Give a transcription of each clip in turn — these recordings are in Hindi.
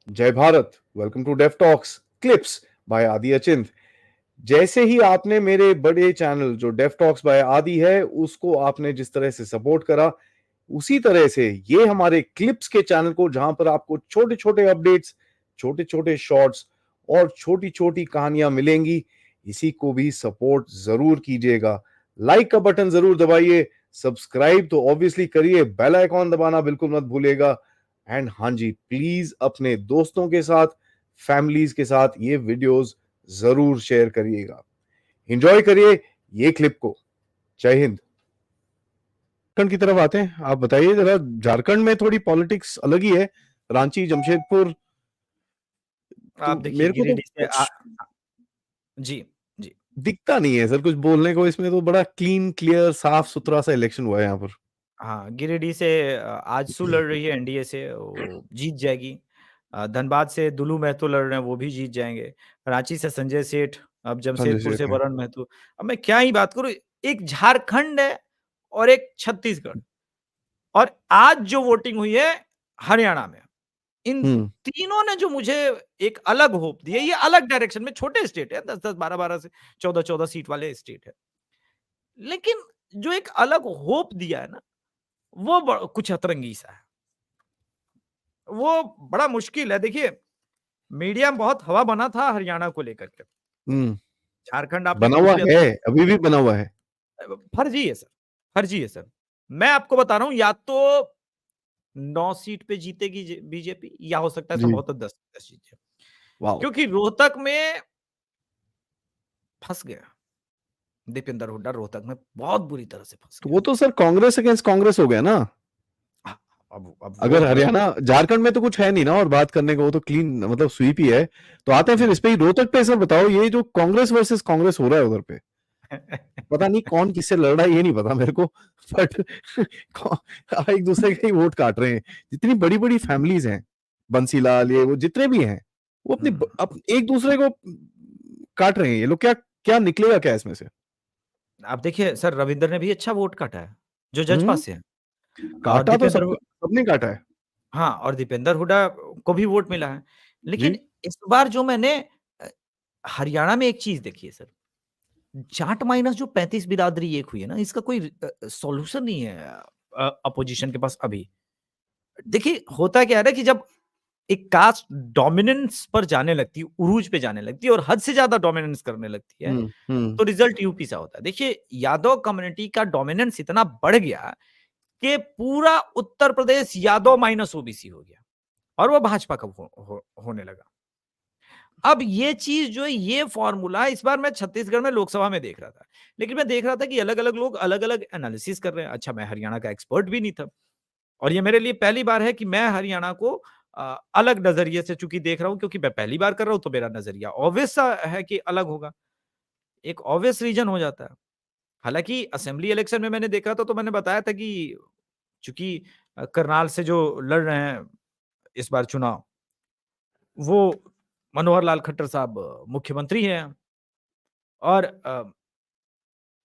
जय Bharat. Welcome to deaf talks clips by Adi Achint. जैसे ही आपने मेरे बड़े चैनल जो डेफ टॉक्स बाय आदि है उसको आपने जिस तरह से सपोर्ट करा, उसी तरह से ये हमारे क्लिप्स के चैनल को, जहां पर आपको छोटे छोटे अपडेट्स, छोटे छोटे शॉर्ट्स और छोटी छोटी कहानियां मिलेंगी, इसी को भी सपोर्ट जरूर कीजिएगा। लाइक का बटन जरूर दबाइए, सब्सक्राइब तो ऑब्वियसली करिए, बेल आइकॉन दबाना बिल्कुल मत भूलिएगा। एंड हाँ जी, प्लीज अपने दोस्तों के साथ, फैमिलीज के साथ ये वीडियोस जरूर शेयर करिएगा। एंजॉय करिए ये क्लिप को। जय हिंद। झारखंड की तरफ आते हैं, आप बताइए जरा, झारखंड में थोड़ी पॉलिटिक्स अलग ही है। रांची, जमशेदपुर, तो आप देखिए मेरे को तो गिरिडीह से कुछ जी जी दिखता नहीं है सर कुछ बोलने को। इसमें तो बड़ा क्लीन क्लियर साफ सुथरा सा इलेक्शन हुआ है यहाँ पर। हाँ, गिरिडीह से आजसू लड़ रही है एनडीए से, वो जीत जाएगी। धनबाद से दुलू महतो लड़ रहे हैं, वो भी जीत जाएंगे। रांची से संजय सेठ, अब संजय जमशेदपुर सेठ से है। वरुण महतो। अब मैं क्या ही बात करूं, एक झारखंड है और एक छत्तीसगढ़, और आज जो वोटिंग हुई है हरियाणा में, इन तीनों ने जो मुझे एक अलग होप दी है। ये अलग डायरेक्शन में, छोटे स्टेट है, 10-10, 12-12 से 14-14 सीट वाले स्टेट है, लेकिन जो एक अलग होप दिया है ना, वो कुछ अतरंगी सा है। वो बड़ा मुश्किल है। देखिए, मीडिया में बहुत हवा बना था हरियाणा को लेकर के। झारखंड आपने बना हुआ बिल्कुल है, अभी भी बना हुआ है। फर्जी है सर, फर्जी है सर। मैं आपको बता रहा हूं, या तो 9 सीट पे जीतेगी बीजेपी, या हो सकता है जी। संभवतः 10 जीत जाए, वाह। क्योंकि रोहतक में फंस गया। दीपेंद्र हुड्डा रोहतक में बहुत बुरी तरह से फंस तो गया। वो तो सर कांग्रेस अगेंस्ट कांग्रेस हो गया ना। अब वो अगर हरियाणा, झारखंड में तो कुछ है नहीं ना और बात करने को, वो तो क्लीन मतलब स्वीप ही है। तो आते हैं फिर इस पे ही, रोहतक पे। सर बताओ, ये जो कांग्रेस वर्सेस कांग्रेस हो रहा है उधर पे, पता नहीं कौन किससे लड़ रहा है, ये नहीं पता मेरे को, बट एक दूसरे के ही वोट काट रहे हैं। जितनी बड़ी बड़ी फैमिलीज हैं, बंसीलाल, ये वो जितने भी हैं, वो एक दूसरे को काट रहे हैं। ये लोग क्या क्या निकलेगा क्या इसमें से? आप देखिए सर, रविंदर ने भी अच्छा वोट काटा है, जो जजपा हम्म से है। और काटा तो सबने काटा है। हाँ, और दीपेंद्र हुड्डा को भी वोट मिला है। लेकिन जी। इस बार जो मैंने हरियाणा में एक चीज देखी है सर, जाट माइनस जो 35 बिरादरी एक हुई है ना, इसका कोई सॉल्यूशन नहीं है अपोजिशन के पास अभी। देखिए, होता क्या है ना कि जब एक कास्ट डोमिनेंस पर जाने लगती है, उरूज पे जाने लगती है और हद से ज्यादा डोमिनेंस करने लगती है, तो रिजल्ट यूपी सा होता है। देखिए, यादव कम्युनिटी का डोमिनेंस इतना बढ़ गया कि पूरा उत्तर प्रदेश यादव माइनस ओबीसी हो गया, और वो भाजपा का होने लगा। अब ये चीज जो है, ये फॉर्मूला इस बार मैं छत्तीसगढ़ में लोकसभा में देख रहा था, लेकिन मैं देख रहा था कि अलग अलग लोग अलग अलग एनालिसिस कर रहे हैं। अच्छा, मैं हरियाणा का एक्सपर्ट भी नहीं था, और ये मेरे लिए पहली बार है कि मैं हरियाणा को अलग नजरिए से चूंकि देख रहा हूं, क्योंकि मैं पहली बार कर रहा हूं, तो मेरा नजरिया ऑब्वियस है कि अलग होगा। एक ऑब्वियस रीजन हो जाता है। हालांकि असेंबली इलेक्शन में मैंने देखा था, तो मैंने बताया था कि चूंकि करनाल से जो लड़ रहे हैं इस बार चुनाव, वो मनोहर लाल खट्टर साहब मुख्यमंत्री हैं, और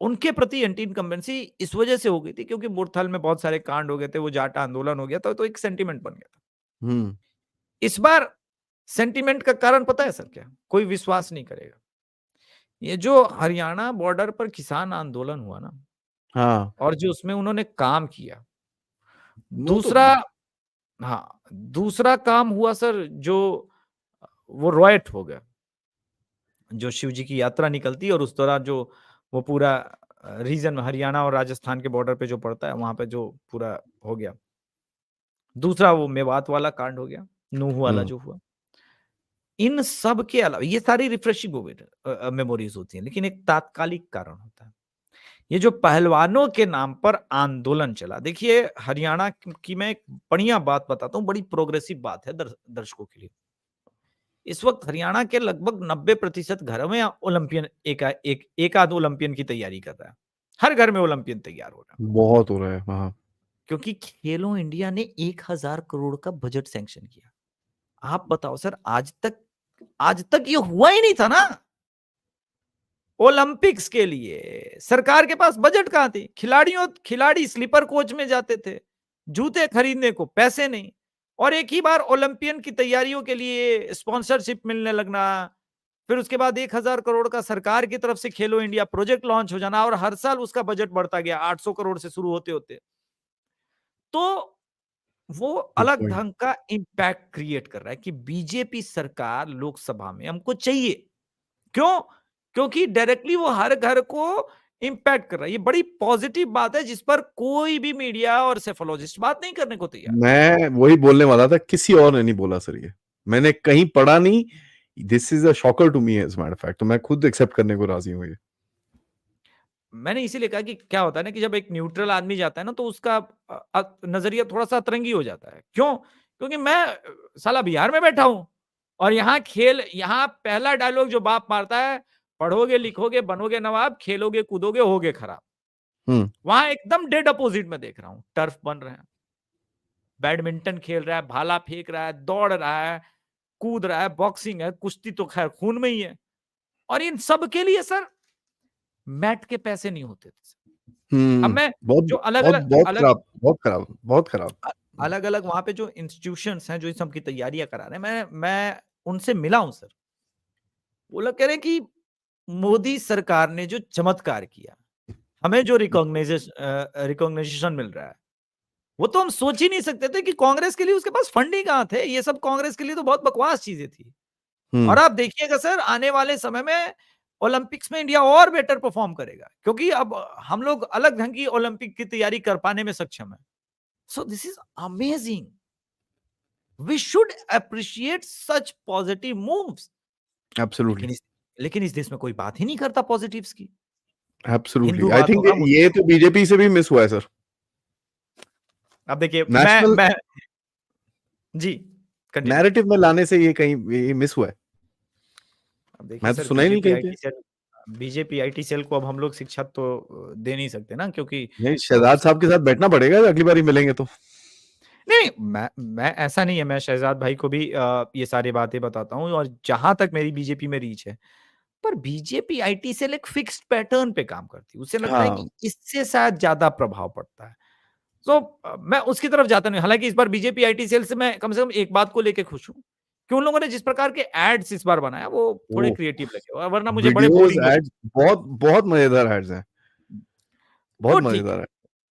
उनके प्रति एंटी इनकम्बेंसी इस वजह से हो गई थी क्योंकि मुरथल में बहुत सारे कांड हो गए थे, वो जाट आंदोलन हो गया था, तो एक सेंटीमेंट बन गया था। इस बार सेंटीमेंट का कारण पता है सर क्या? कोई विश्वास नहीं करेगा। ये जो हरियाणा बॉर्डर पर किसान आंदोलन हुआ ना, हाँ, और जो उसमें उन्होंने काम किया, वो तो दूसरा, हाँ, दूसरा काम हुआ सर, जो वो रॉयट हो गया, जो शिव जी की यात्रा निकलती है, और उस दौरान जो वो पूरा रीजन हरियाणा और राजस्थान के बॉर्डर पे जो पड़ता है, वहां पे जो पूरा हो गया। दूसरा वो मेवात वाला कांड हो गया, नूह वाला जो हुआ। इन सब के अलावा ये सारी रिफ्रेशिंग मेमोरीज होती हैं, लेकिन एक तात्कालिक कारण होता है। ये जो पहलवानों के नाम पर आंदोलन चला, देखिए हरियाणा की मैं एक बढ़िया बात बताता हूँ, बड़ी प्रोग्रेसिव बात है दर्शकों के लिए। इस वक्त हरियाणा के लगभग 90% घरों में ओलंपियन एक आध ओलंपियन की तैयारी कर रहा है। हर घर में ओलंपियन तैयार हो रहा है, बहुत हो रहा है। हाँ। क्योंकि खेलो इंडिया ने 1000 करोड़ का बजट सैंक्शन किया। आप बताओ सर, आज तक ये हुआ ही नहीं था ना। ओलंपिक्स के लिए सरकार के पास बजट कहां थी? खिलाड़ी स्लीपर कोच में जाते थे, जूते खरीदने को पैसे नहीं। और एक ही बार ओलंपियन की तैयारियों के लिए स्पॉन्सरशिप मिलने लगना, फिर उसके बाद 1000 करोड़ का सरकार की तरफ से खेलो इंडिया प्रोजेक्ट लॉन्च हो जाना, और हर साल उसका बजट बढ़ता गया 800 करोड़ से शुरू होते होते। तो वो गुड अलग पॉइंट। ढंग का इम्पैक्ट क्रिएट कर रहा है कि बीजेपी सरकार लोकसभा में हमको चाहिए। क्यों? क्योंकि डायरेक्टली वो हर घर को इम्पैक्ट कर रहा है। ये बड़ी पॉजिटिव बात है जिस पर कोई भी मीडिया और सेफोलॉजिस्ट बात नहीं करने को तैयार। मैं वही बोलने वाला था, किसी और ने नहीं बोला सर, ये मैंने कहीं पढ़ा नहीं। This is a shocker to me as matter fact, तो मैं खुद एक्सेप्ट करने को राजी हूँ ये। मैंने इसीलिए कहा कि क्या होता है ना कि जब एक न्यूट्रल आदमी जाता है ना तो उसका नजरिया थोड़ा सा अतरंगी हो जाता है। क्यों? क्योंकि मैं साला बिहार में बैठा हूं और यहाँ पहला डायलॉग जो बाप मारता है, पढ़ोगे लिखोगे बनोगे नवाब, खेलोगे कूदोगे होगे खराब। हम्म। वहां एकदम डेड अपोजिट में देख रहा हूं। टर्फ बन रहे हैं, बैडमिंटन खेल रहा है, भाला फेंक रहा है, दौड़ रहा है, कूद रहा है, बॉक्सिंग है, कुश्ती तो खैर खून में ही है। और इन सब के लिए सर मैट के पैसे नहीं होते थे। अब मैं बहुत जो अलग बहुत अलग बहुत अलग खराब, बहुत खराब, बहुत खराब। अलग अलग वहां पे जो इंस्टीट्यूशंस हैं जो इन सब की तैयारियां करा रहे हैं, मैं उनसे मिला हूं सर। वो लोग कह रहे हैं कि मोदी सरकार ने जो चमत्कार किया, हमें जो रिकॉग्निशन मिल रहा है, वो तो हम सोच ही नहीं सकते थे कि कांग्रेस के लिए उसके पास फंड ही कहां थे। ये सब कांग्रेस के लिए तो बहुत बकवास चीजें थी। और हम्म। आप देखिएगा सर, आने वाले समय में ओलंपिक्स में इंडिया और बेटर परफॉर्म करेगा, क्योंकि अब हम लोग अलग ढंग की ओलंपिक की तैयारी कर पाने में सक्षम है। So this is amazing. We should appreciate such positive moves. Absolutely. लेकिन इस देश में कोई बात ही नहीं करता पॉजिटिव्स की। एब्सोल्युटली, हिंदू आई बात थिंक होगा, ये मुस्लिम। तो बीजेपी से भी मिस हुआ है सर। अब देखिए नेशनल मैं जी कंटिन्यू। नैरेटिव में लाने से ये कहीं ये मिस हुआ है। अब देखिए मैं तो सर, सुना ही नहीं कहीं पे। बीजेपी आईटी सेल को अब हम लोग शिक्षा तो दे नहीं सकते ना, क्योंकि नहीं, शहजाद साहब के साथ बैठना पड़ेगा अगली बार ही मिलेंगे तो। नहीं, मैं ऐसा नहीं है, मैं शहजाद भाई को भी ये सारी बातें बताता हूँ, और जहां तक मेरी बीजेपी में रीच है। पर बीजेपी आईटी सेल एक फिक्स्ड पैटर्न पे काम करती है, उसे लगता है हाँ। कि इससे शायद ज्यादा प्रभाव पड़ता है। तो मैं उसकी तरफ जाता नहीं। हालांकि इस बार बीजेपी आईटी सेल से कम एक बात को लेके खुश हूँ कि उन लोगों ने जिस प्रकार के एड्स इस बार बनाया वो थोड़े वो क्रिएटिव लगे, वरना मुझे बड़े वीडियोस बोरिंग लगे। एड्स बहुत बहुत मजेदार एड्स हैं, बहुत वो ठीक है। मजेदार है।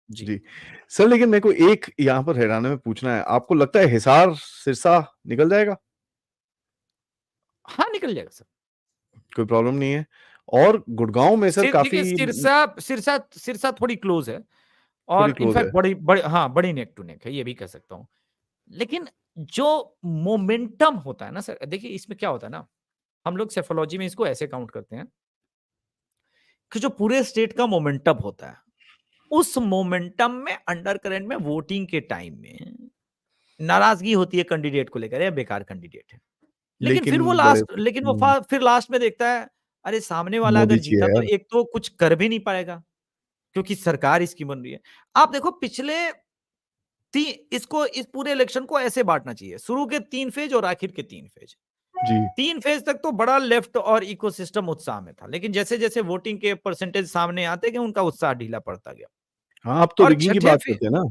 जी। जी सर, लेकिन मेरे को एक यहाँ पर हैराने में पूछना है, आपको लगता है हिसार सिरसा निकल जाएगा? हाँ, निकल जाएगा सर। कोई प्रॉब्लम नहीं है। और गुड़गांव में सर देखिए, काफी सिरसा सिरसा सिरसा थोड़ी क्लोज है, थोड़ी और क्लोज है। इनफैक्ट बड़ी बड़ी हाँ, बड़ी नेक टू नेक है, ये भी कह सकता हूँ। लेकिन जो मोमेंटम होता है ना सर, देखिए इसमें क्या होता है ना, हम लोग सेफोलॉजी में इसको ऐसे काउंट करते हैं कि जो पूरे स्टेट का मोमेंटम होता है, उस मोमेंटम में अंडर करंट में वोटिंग के टाइम में नाराजगी होती है कैंडिडेट को लेकर, ये बेकार कैंडिडेट है। लेकिन फिर वो लेकिन बड़े लास्ट लेकिन वो फिर लास्ट में देखता है, अरे सामने वाला मोदी अगर जी है जीता तो यार। एक तो कुछ कर भी नहीं पाएगा, क्योंकि सरकार इसकी बन रही है। आप देखो पिछले इसको इस पूरे इलेक्शन को ऐसे बांटना चाहिए, शुरू के 3 फेज और आखिर के 3 फेज। जी 3 फेज तक तो बड़ा लेफ्ट और इकोसिस्टम उत्साह में था, लेकिन जैसे-जैसे वोटिंग के परसेंटेज सामने आते गए, उनका उत्साह ढीला पड़ता गया। हाँ, आप तो और रिगिंग की छठे बात फे करते हैं ना।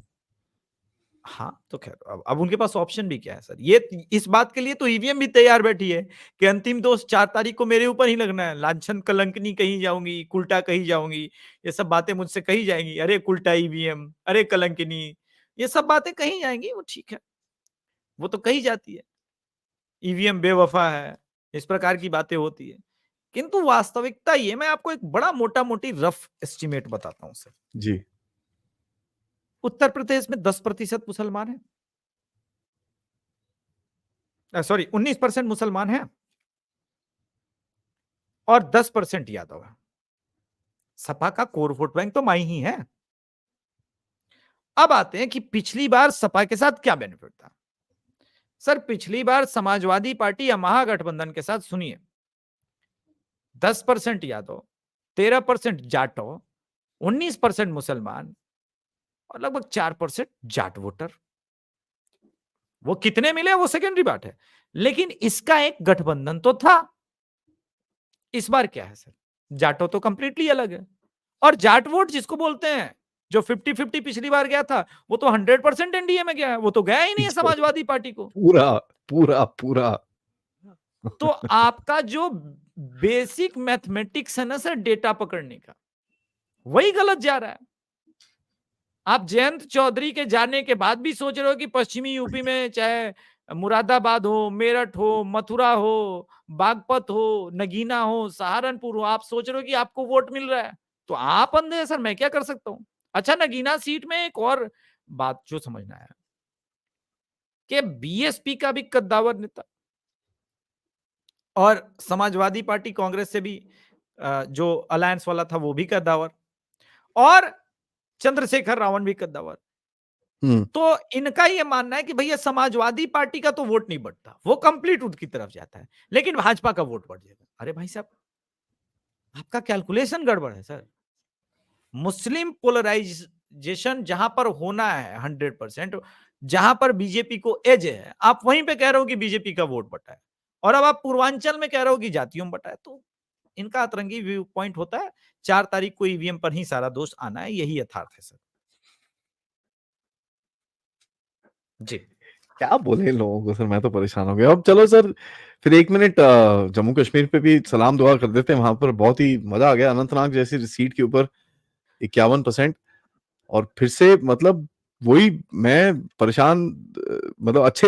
हाँ, तो ख़ैर अब उनके पास ऑप्शन भी क्या है सर? ये इस बात के लिए तो ईवीएम भी तैयार बैठी है कि अंतिम दोष 4 तारीख को मेरे ऊपर ही लगना है। लांछन कलंकनी कही जाऊँगी, उल्टा कही जाऊँगी, ये सब बातें मुझसे कही जाएँगी। अरे उल्टा ईवीएम, अरे कलंकिनी, ये सब बातें कही जाएँगी, वो ठीक है, वो तो कही जाती है। ईवीएम बेवफ़ा है, इस प्रकार की बातें होती है। किंतु वास्तविकता ये, मैं आपको एक बड़ा मोटा-मोटी रफ एस्टीमेट बताता हूँ सर। जी। उत्तर प्रदेश में 10% मुसलमान हैं। सॉरी 19% मुसलमान हैं और 10% यादव है। सपा का कोर वोट बैंक तो माई ही है। अब आते हैं कि पिछली बार सपा के साथ क्या बेनिफिट था। सर पिछली बार समाजवादी पार्टी या महागठबंधन के साथ सुनिए, 10% यादव, 13% जाटो, 19% मुसलमान और लगभग 4% जाट वोटर। वो कितने मिले वो सेकेंडरी बात है, लेकिन इसका एक गठबंधन तो था। इस बार क्या है सर, जाटो तो कंप्लीटली अलग है। और जाट वोट जिसको बोलते हैं, जो 50-50 पिछली बार गया था वो तो 100% एनडीए में गया है, वो तो गया ही नहीं है समाजवादी पार्टी को। पूरा पूरा पूरा तो आपका जो बेसिक मैथमेटिक्स है ना सर डेटा पकड़ने का, वही गलत जा रहा है। आप जयंत चौधरी के जाने के बाद भी सोच रहे हो कि पश्चिमी यूपी में चाहे मुरादाबाद हो, मेरठ हो, मथुरा हो, बागपत हो, नगीना हो, सहारनपुर हो, आप सोच रहे हो कि आपको वोट मिल रहा है। तो आप अंधे हैं सर, मैं क्या कर सकता हूं। अच्छा, नगीना सीट में एक और बात जो समझना है कि बीएसपी का भी कद्दावर नेता और समाजवादी पार्टी कांग्रेस से भी जो अलायंस वाला था वो भी कद्दावर, और चंद्रशेखर रावण भी कद्दावर। तो इनका ये मानना है कि भैया समाजवादी पार्टी का तो वोट नहीं बढ़ता, वो कंप्लीट उनकी तरफ जाता है, लेकिन भाजपा का वोट बढ़ जाएगा। अरे भाई साहब, आपका कैलकुलेशन गड़बड़ है सर। मुस्लिम पोलराइजेशन जहां पर होना है 100%, जहां पर बीजेपी को एज है, आप वहीं पे कह रहे हो कि बीजेपी का वोट बढ़ा है, और अब आप पूर्वांचल में कह रहे हो कि जातियों में बटा है। तो इनका अतरंगी व्यू पॉइंट होता है। 4 तारीख को ईवीएम पर ही सारा दोष आना है, यही यथार्थ है सर। जी। क्या बोले इन लोगों को सर, मैं तो परेशान हो गया। अब चलो सर, फिर 1 मिनट जम्मू कश्मीर पे भी सलाम दुआ कर देते हैं। वहां पर बहुत ही मजा आ गया, अनंतनाग जैसी सीट के ऊपर 51%। और फिर से मतलब वही मैं परेशान, मतलब अच्छी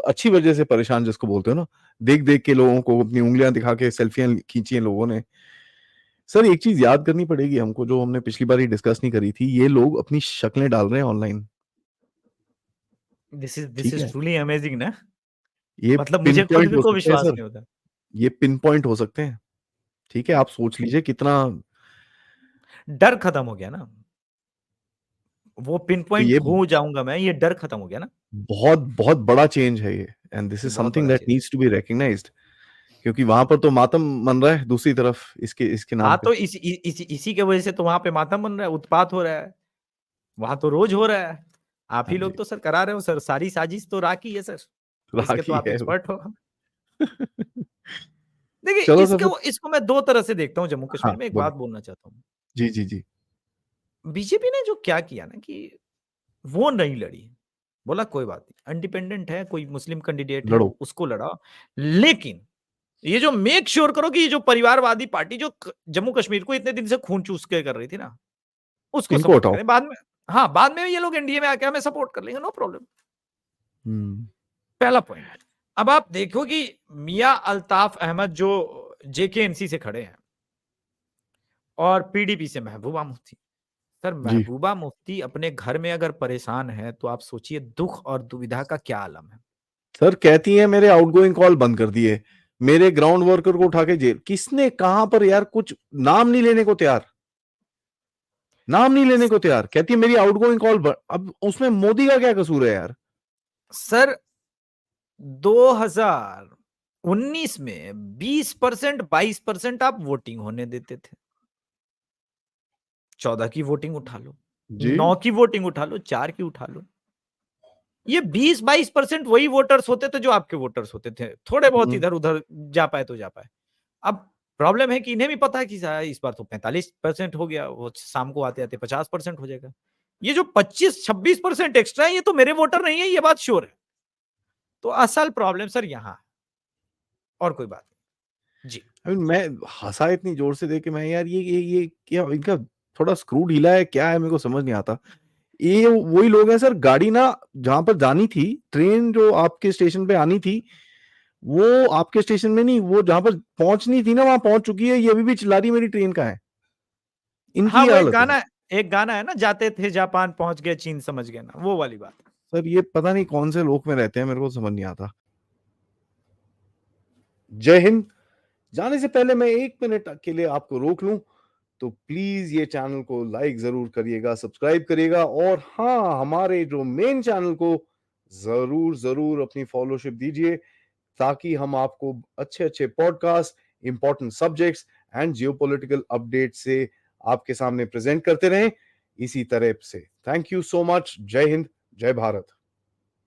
अच्छी वजह से परेशान जिसको बोलते हो ना, देख देख के लोगों को अपनी उंगलियां दिखा के सेल्फियां खींची हैं लोगों ने। सर एक चीज याद करनी पड़ेगी हमको, जो हमने पिछली बार ही डिस्कस नहीं करी थी, ये लोग अपनी शक्लें डाल रहे हैं ऑनलाइन। दिस ठीक इज है, ट्रूली अमेजिंग ना। ये मतलब पिन मुझे खुद पॉइंट भी हो को सकते हैं विश्वास सर, नहीं होता। ये पिन पॉइंट हो सकते हैं। ठीक है, आप सोच लीजिए कितना। डर खत्म हो गया ना, वो पिन तो पॉइंट ये हो जाऊंगा मैं, ये डर खत्म हो गया ना। बहुत बहुत बड़ा चेंज है ये, एंड दिस ये इज बहुत समथिंग बड़ा दैट चीज। Needs to be recognised. क्योंकि वहां पर तो मातम मन रहा है दूसरी तरफ इसके नाम हाँ, पे। तो इसी के वजह से तो वहां पे मातम बन रहा है, उत्पात हो रहा है, वहां तो रोज हो रहा है। आप हाँ ही जी, लोग तो सर करा रहे हो सर, सारी साजिश तो राखी है सर, इसके तो राखी आप है वो। एक्सपर्ट हो। देखिए, चलो सर फिर। इसको मैं दो तरह से देखता हूँ। जम्मू हाँ कश्मीर में एक बोले। बात बोलना चाहता हूँ। जी जी जी। बीजेपी ने जो क्या किया ना कि वो नहीं लड़ी, बोला कोई बात नहीं, इंडिपेंडेंट है, कोई मुस्लिम कैंडिडेट है, लड़ो। उसको लड़ा। लेकिन ये जो मेक श्योर करो कि ये जो परिवारवादी पार्टी जो जम्मू कश्मीर को इतने दिन से खून चूस के कर रही थी ना, उसको इनको सपोर्ट हटाओ। करें बाद में। हाँ, बाद में ये लोग एनडीए में आके हमें सपोर्ट कर लेंगे, नो प्रॉब्लम। हम्म। पहला पॉइंट। अब आप देखो कि मियां अल्ताफ अहमद जो जेकेएनसी से खड़े हैं और पीडीपी से महबूबा मुफ्ती। सर, जी महबूबा मुफ्ती अपने घर में अगर परेशान है तो आप सोचिए दुख और दुविधा का क्या आलम है। सर, कहती है मेरे आउटगोइंग कॉल बंद कर दिए, मेरे ग्राउंड वर्कर को उठा के जेल। किसने कहां पर यार, कुछ नाम नहीं लेने को तैयार, नाम नहीं लेने को तैयार। कहती है मेरी आउटगोइंग कॉल अब उसमें मोदी का क्या कसूर है यार। सर, 2019 में 20%, 22% आप वोटिंग होने देते थे। 14 की वोटिंग उठा लो, जी 9 की वोटिंग उठा लो, 4 की उठा लो, ये 20-22% वही वोटर्स होते थे जो आपके वोटर्स होते थे। थोड़े बहुत इधर उधर जा पाए तो जा पाए। अब प्रॉब्लम है कि इन्हें भी पता है कि इस बार तो 45% हो गया, वो शाम को आते आते 50% हो जाएगा। ये जो 25-26% एक्स्ट्रा है, ये तो मेरे वोटर नहीं है, ये बात श्योर है। तो असल प्रॉब्लम सर यहाँ है, और कोई बात नहीं। जी। मैं हंसा इतनी जोर से देख के, मैं यार ये क्या इनका थोड़ा स्क्रू ढीला है क्या है, मेरे को समझ नहीं आता। ये वही लोग हैं सर, गाड़ी ना जहां पर जानी थी, ट्रेन जो आपके स्टेशन पे आनी थी, वो आपके स्टेशन में नहीं, वो जहां पर पहुंचनी थी ना वहां पहुंच चुकी है, ये अभी भी चिल्ला रही मेरी ट्रेन का है। इनकी हाँ, ये वो हालत है सर। एक गाना है ना, जाते थे जापान पहुंच गए चीन समझ गए ना, वो वाली बात। सर ये पता नहीं कौन से लोक में रहते हैं, मेरे को समझ नहीं आता। जय हिंद। जाने से पहले मैं 1 मिनट के लिए आपको रोक लूं, तो प्लीज ये चैनल को लाइक जरूर करिएगा, सब्सक्राइब करिएगा, और हाँ, हमारे जो मेन चैनल को जरूर जरूर अपनी फॉलोशिप दीजिए, ताकि हम आपको अच्छे अच्छे podcast, important subjects and geopolitical update से आपके सामने प्रेजेंट करते रहें इसी तरह से। Thank you so much. जय हिंद, जय भारत।